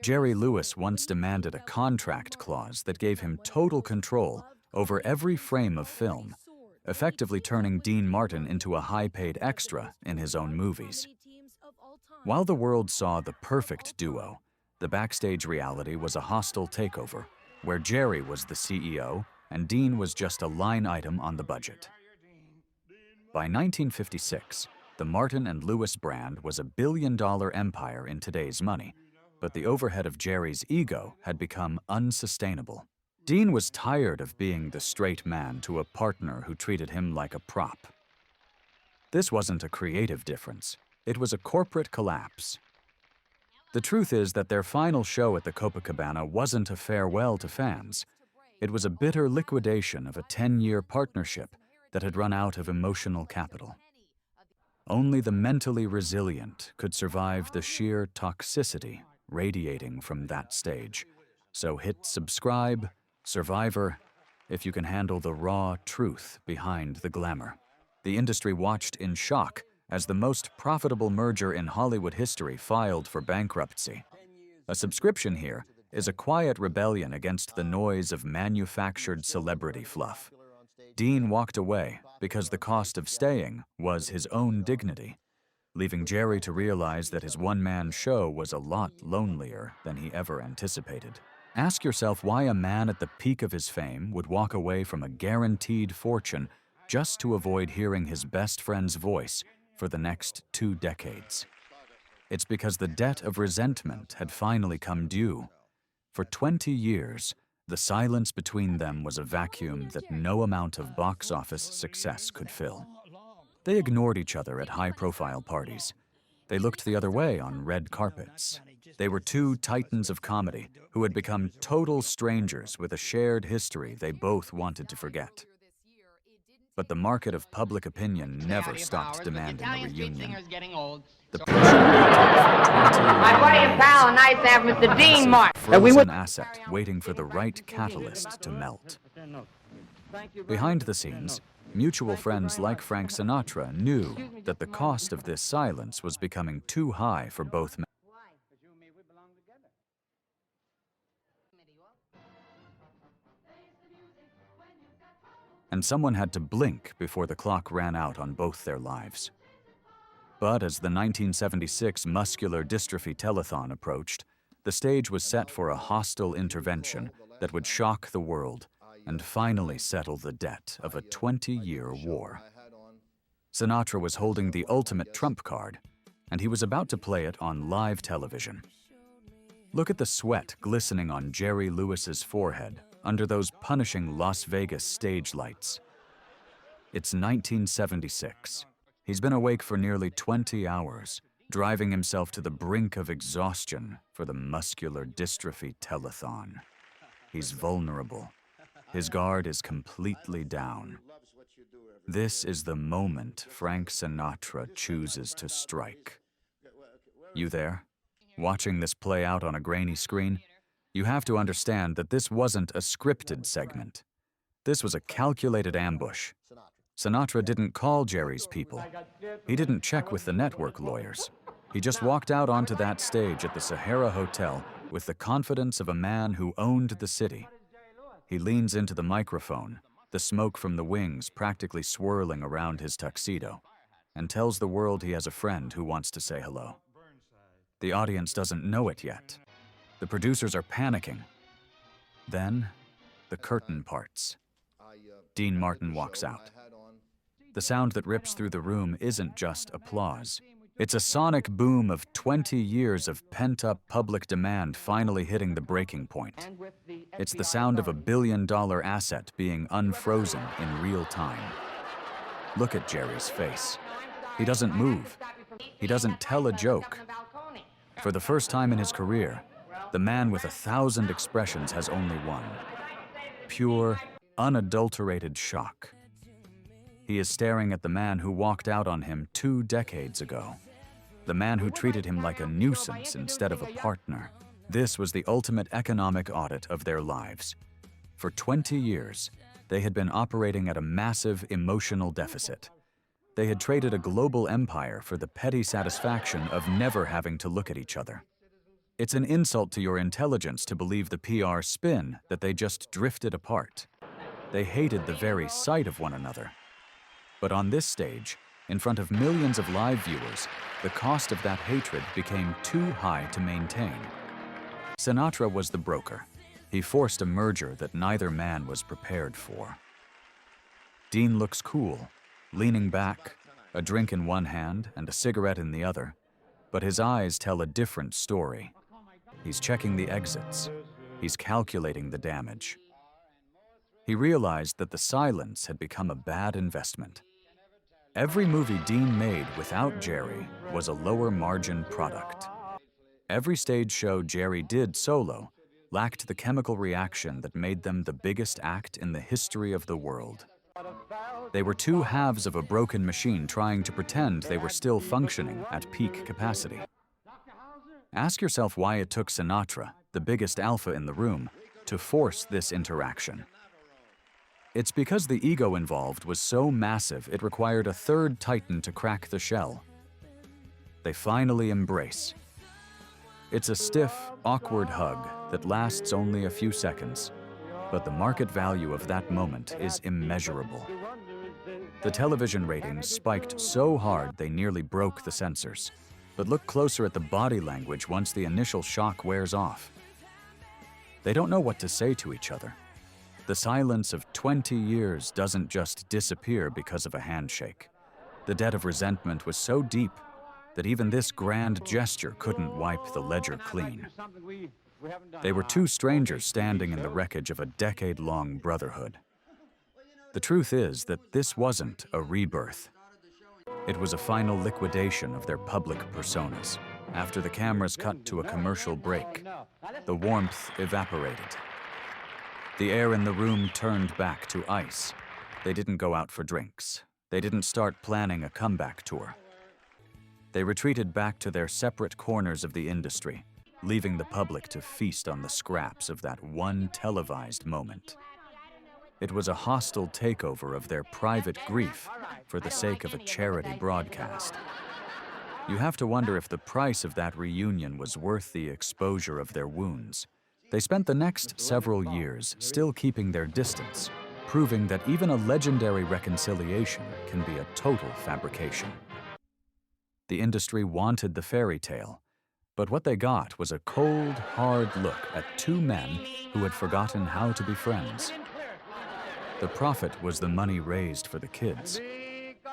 Jerry Lewis once demanded a contract clause that gave him total control over every frame of film, effectively turning Dean Martin into a high-paid extra in his own movies. While the world saw the perfect duo, the backstage reality was a hostile takeover, where Jerry was the CEO and Dean was just a line item on the budget. By 1956, the Martin and Lewis brand was a billion-dollar empire in today's money, but the overhead of Jerry's ego had become unsustainable. Dean was tired of being the straight man to a partner who treated him like a prop. This wasn't a creative difference. It was a corporate collapse. The truth is that their final show at the Copacabana wasn't a farewell to fans. It was a bitter liquidation of a 10-year partnership that had run out of emotional capital. Only the mentally resilient could survive the sheer toxicity radiating from that stage. So hit subscribe, Survivor, if you can handle the raw truth behind the glamour. The industry watched in shock as the most profitable merger in Hollywood history filed for bankruptcy. A subscription here is a quiet rebellion against the noise of manufactured celebrity fluff. Dean walked away because the cost of staying was his own dignity, leaving Jerry to realize that his one-man show was a lot lonelier than he ever anticipated. Ask yourself why a man at the peak of his fame would walk away from a guaranteed fortune just to avoid hearing his best friend's voice for the next 2 decades. It's because the debt of resentment had finally come due. For 20 years, the silence between them was a vacuum that no amount of box office success could fill. They ignored each other at high-profile parties. They looked the other way on red carpets. They were two titans of comedy who had become total strangers with a shared history they both wanted to forget. But the market of public opinion never stopped demanding a reunion. The pressure My buddy and pal, and nice to have Mr. Dean Martin. frozen asset waiting for the right catalyst to melt. Behind the scenes, mutual friends like Frank Sinatra knew that the cost of this silence was becoming too high for both men. And someone had to blink before the clock ran out on both their lives. But as the 1976 Muscular Dystrophy Telethon approached, the stage was set for a hostile intervention that would shock the world and finally settle the debt of a 20-year war. Sinatra was holding the ultimate trump card, and he was about to play it on live television. Look at the sweat glistening on Jerry Lewis's forehead under those punishing Las Vegas stage lights. It's 1976. He's been awake for nearly 20 hours, driving himself to the brink of exhaustion for the Muscular Dystrophy Telethon. He's vulnerable. His guard is completely down. This is the moment Frank Sinatra chooses to strike. You there? Watching this play out on a grainy screen? You have to understand that this wasn't a scripted segment. This was a calculated ambush. Sinatra didn't call Jerry's people. He didn't check with the network lawyers. He just walked out onto that stage at the Sahara Hotel with the confidence of a man who owned the city. He leans into the microphone, the smoke from the wings practically swirling around his tuxedo, and tells the world he has a friend who wants to say hello. The audience doesn't know it yet. The producers are panicking. Then, the curtain parts. Dean Martin walks out. The sound that rips through the room isn't just applause. It's a sonic boom of 20 years of pent-up public demand finally hitting the breaking point. It's the sound of a billion-dollar asset being unfrozen in real time. Look at Jerry's face. He doesn't move. He doesn't tell a joke. For the first time in his career, the man with 1,000 expressions has only one. Pure, unadulterated shock. He is staring at the man who walked out on him 2 decades ago. The man who treated him like a nuisance instead of a partner. This was the ultimate economic audit of their lives. For 20 years, they had been operating at a massive emotional deficit. They had traded a global empire for the petty satisfaction of never having to look at each other. It's an insult to your intelligence to believe the PR spin that they just drifted apart. They hated the very sight of one another. But on this stage, in front of millions of live viewers, the cost of that hatred became too high to maintain. Sinatra was the broker. He forced a merger that neither man was prepared for. Dean looks cool, leaning back, a drink in one hand and a cigarette in the other, but his eyes tell a different story. He's checking the exits. He's calculating the damage. He realized that the silence had become a bad investment. Every movie Dean made without Jerry was a lower margin product. Every stage show Jerry did solo lacked the chemical reaction that made them the biggest act in the history of the world. They were two halves of a broken machine trying to pretend they were still functioning at peak capacity. Ask yourself why it took Sinatra, the biggest alpha in the room, to force this interaction. It's because the ego involved was so massive it required a third titan to crack the shell. They finally embrace. It's a stiff, awkward hug that lasts only a few seconds, but the market value of that moment is immeasurable. The television ratings spiked so hard they nearly broke the censors. But look closer at the body language once the initial shock wears off. They don't know what to say to each other. The silence of 20 years doesn't just disappear because of a handshake. The debt of resentment was so deep that even this grand gesture couldn't wipe the ledger clean. They were two strangers standing in the wreckage of a decade-long brotherhood. The truth is that this wasn't a rebirth. It was a final liquidation of their public personas. After the cameras cut to a commercial break, the warmth evaporated. The air in the room turned back to ice. They didn't go out for drinks. They didn't start planning a comeback tour. They retreated back to their separate corners of the industry, leaving the public to feast on the scraps of that one televised moment. It was a hostile takeover of their private grief for the sake of a charity broadcast. You have to wonder if the price of that reunion was worth the exposure of their wounds. They spent the next several years still keeping their distance, proving that even a legendary reconciliation can be a total fabrication. The industry wanted the fairy tale, but what they got was a cold, hard look at two men who had forgotten how to be friends. The profit was the money raised for the kids,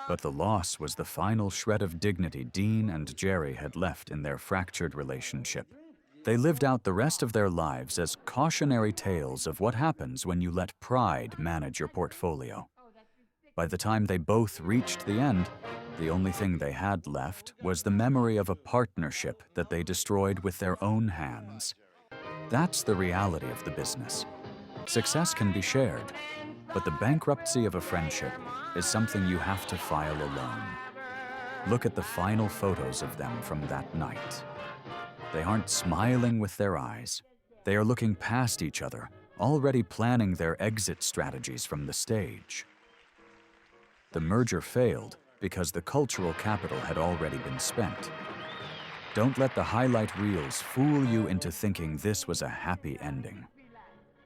but the loss was the final shred of dignity Dean and Jerry had left in their fractured relationship. They lived out the rest of their lives as cautionary tales of what happens when you let pride manage your portfolio. By the time they both reached the end, the only thing they had left was the memory of a partnership that they destroyed with their own hands. That's the reality of the business. Success can be shared, but the bankruptcy of a friendship is something you have to file alone. Look at the final photos of them from that night. They aren't smiling with their eyes. They are looking past each other, already planning their exit strategies from the stage. The merger failed because the cultural capital had already been spent. Don't let the highlight reels fool you into thinking this was a happy ending.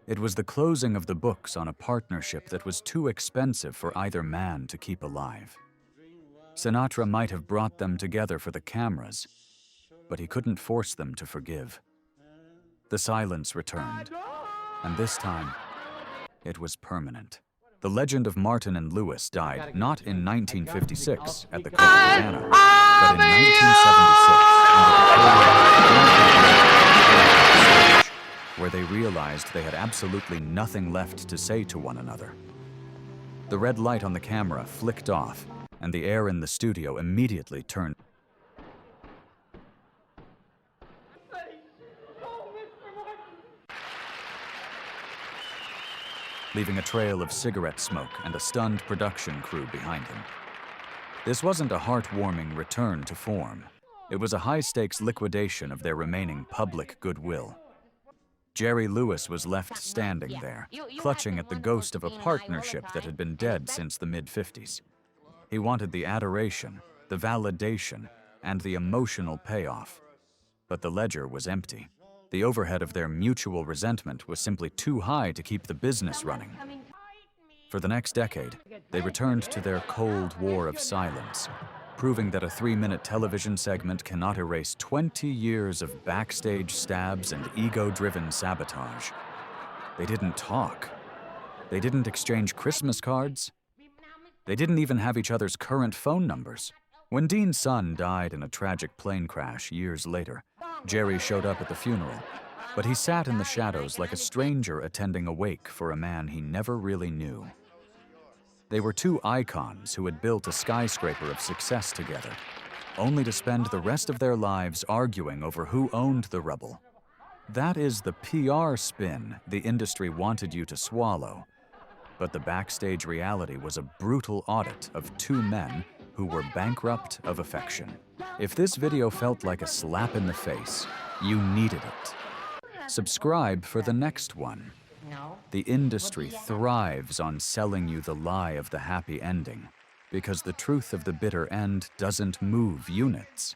It was the closing of the books on a partnership that was too expensive for either man to keep alive. Sinatra might have brought them together for the cameras, but he couldn't force them to forgive. The silence returned, and this time, it was permanent. The legend of Martin and Lewis died not in 1956 at the Copacabana, but in 1976 where they realized they had absolutely nothing left to say to one another. The red light on the camera flicked off, and the air in the studio immediately turned. Leaving a trail of cigarette smoke and a stunned production crew behind him. This wasn't a heartwarming return to form. It was a high-stakes liquidation of their remaining public goodwill. Jerry Lewis was left standing there, clutching at the ghost of a partnership that had been dead since the mid-50s. He wanted the adoration, the validation, and the emotional payoff. but the ledger was empty. The overhead of their mutual resentment was simply too high to keep the business running. For the next decade, they returned to their Cold War of silence, proving that a 3-minute television segment cannot erase 20 years of backstage stabs and ego-driven sabotage. They didn't talk. They didn't exchange Christmas cards. They didn't even have each other's current phone numbers. When Dean's son died in a tragic plane crash years later, Jerry showed up at the funeral, but he sat in the shadows like a stranger attending a wake for a man he never really knew. They were two icons who had built a skyscraper of success together, only to spend the rest of their lives arguing over who owned the rubble. That is the PR spin the industry wanted you to swallow. But the backstage reality was a brutal audit of two men who were bankrupt of affection. If this video felt like a slap in the face, you needed it. Subscribe for the next one. The industry thrives on selling you the lie of the happy ending, because the truth of the bitter end doesn't move units.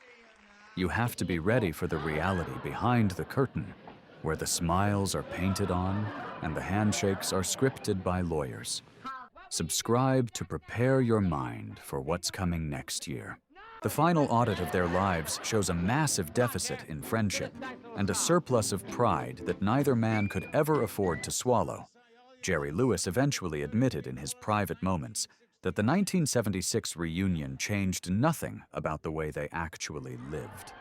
You have to be ready for the reality behind the curtain, where the smiles are painted on and the handshakes are scripted by lawyers. Subscribe to prepare your mind for what's coming next year. The final audit of their lives shows a massive deficit in friendship and a surplus of pride that neither man could ever afford to swallow. Jerry Lewis eventually admitted in his private moments that the 1976 reunion changed nothing about the way they actually lived.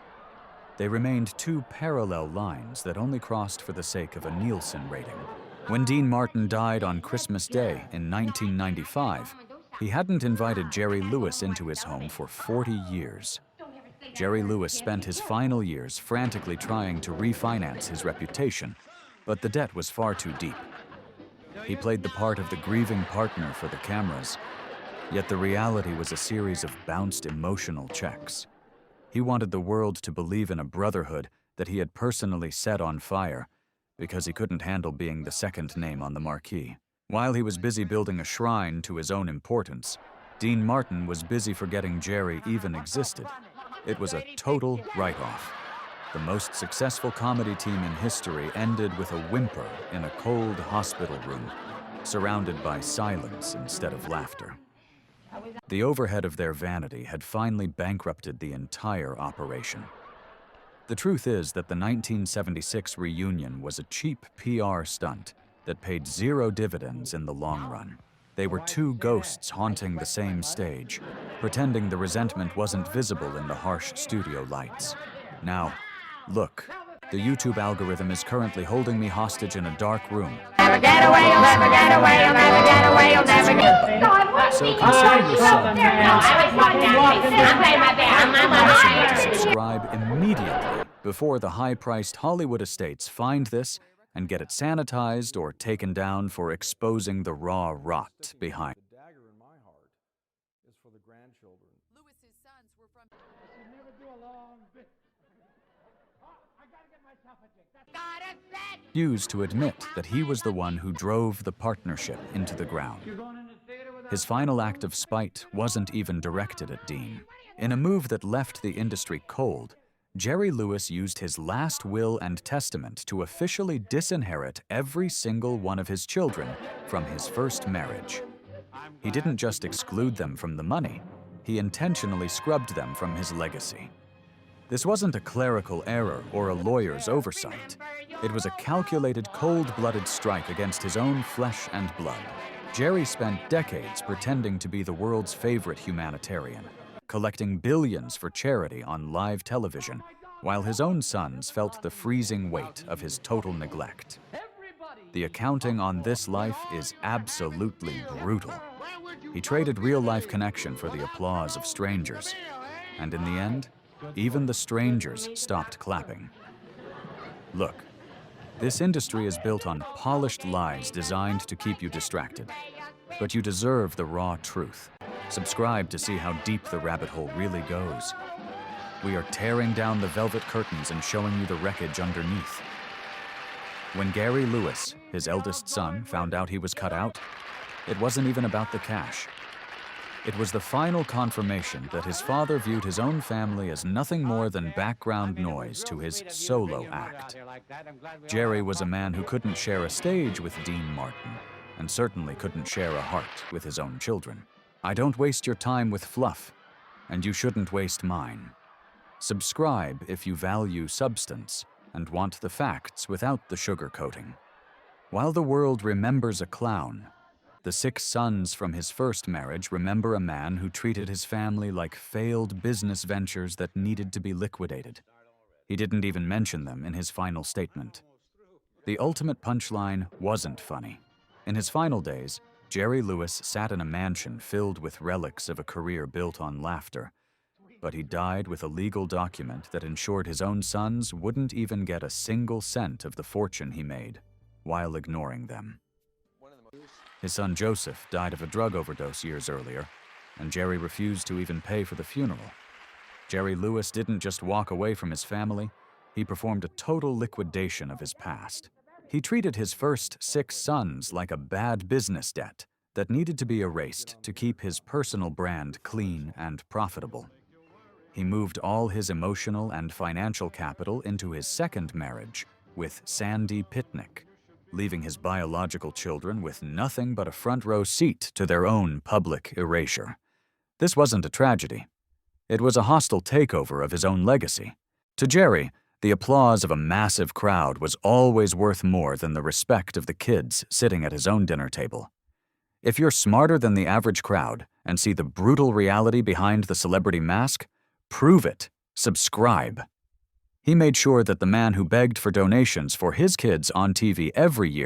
They remained two parallel lines that only crossed for the sake of a Nielsen rating. When Dean Martin died on Christmas Day in 1995, he hadn't invited Jerry Lewis into his home for 40 years. Jerry Lewis spent his final years frantically trying to refinance his reputation, but the debt was far too deep. He played the part of the grieving partner for the cameras, yet the reality was a series of bounced emotional checks. He wanted the world to believe in a brotherhood that he had personally set on fire because he couldn't handle being the second name on the marquee. While he was busy building a shrine to his own importance, Dean Martin was busy forgetting Jerry even existed. It was a total write-off. The most successful comedy team in history ended with a whimper in a cold hospital room, surrounded by silence instead of laughter. The overhead of their vanity had finally bankrupted the entire operation. The truth is that the 1976 reunion was a cheap PR stunt that paid zero dividends in the long run. They were two ghosts haunting the same stage, pretending the resentment wasn't visible in the harsh studio lights. Now, look, the YouTube algorithm is currently holding me hostage in a dark room. Never get away, you'll never get away, you'll never get away, you'll never get away. So consider yourself to subscribe immediately before the high-priced Hollywood estates find this and get it sanitized or taken down for exposing the raw rot behind. The dagger in my heart is for the grandchildren. Lewis's sons were from. Never do a long bit. Oh, I gotta get myself a drink. Got a set. Refused to admit that he was the one who drove the partnership into the ground. You're going in the theater with His final act of spite wasn't even directed at Dean. In a move that left the industry cold, Jerry Lewis used his last will and testament to officially disinherit every single one of his children from his first marriage. He didn't just exclude them from the money, he intentionally scrubbed them from his legacy. This wasn't a clerical error or a lawyer's oversight. It was a calculated, cold-blooded strike against his own flesh and blood. Jerry spent decades pretending to be the world's favorite humanitarian, collecting billions for charity on live television, while his own sons felt the freezing weight of his total neglect. The accounting on this life is absolutely brutal. He traded real-life connection for the applause of strangers, and in the end, even the strangers stopped clapping. Look, this industry is built on polished lies designed to keep you distracted, but you deserve the raw truth. Subscribe to see how deep the rabbit hole really goes. We are tearing down the velvet curtains and showing you the wreckage underneath. When Gary Lewis, his eldest son, found out he was cut out, it wasn't even about the cash. It was the final confirmation that his father viewed his own family as nothing more than background noise to his solo act. Jerry was a man who couldn't share a stage with Dean Martin, and certainly couldn't share a heart with his own children. I don't waste your time with fluff, and you shouldn't waste mine. Subscribe if you value substance and want the facts without the sugarcoating. While the world remembers a clown, the 6 sons from his first marriage remember a man who treated his family like failed business ventures that needed to be liquidated. He didn't even mention them in his final statement. The ultimate punchline wasn't funny. In his final days, Jerry Lewis sat in a mansion filled with relics of a career built on laughter, but he died with a legal document that ensured his own sons wouldn't even get a single cent of the fortune he made, while ignoring them. His son Joseph died of a drug overdose years earlier, and Jerry refused to even pay for the funeral. Jerry Lewis didn't just walk away from his family, he performed a total liquidation of his past. He treated his first 6 sons like a bad business debt that needed to be erased to keep his personal brand clean and profitable. He moved all his emotional and financial capital into his second marriage with Sandy Pitnick, leaving his biological children with nothing but a front-row seat to their own public erasure. This wasn't a tragedy. It was a hostile takeover of his own legacy. To Jerry, the applause of a massive crowd was always worth more than the respect of the kids sitting at his own dinner table. If you're smarter than the average crowd and see the brutal reality behind the celebrity mask, prove it. Subscribe. He made sure that the man who begged for donations for his kids on TV every year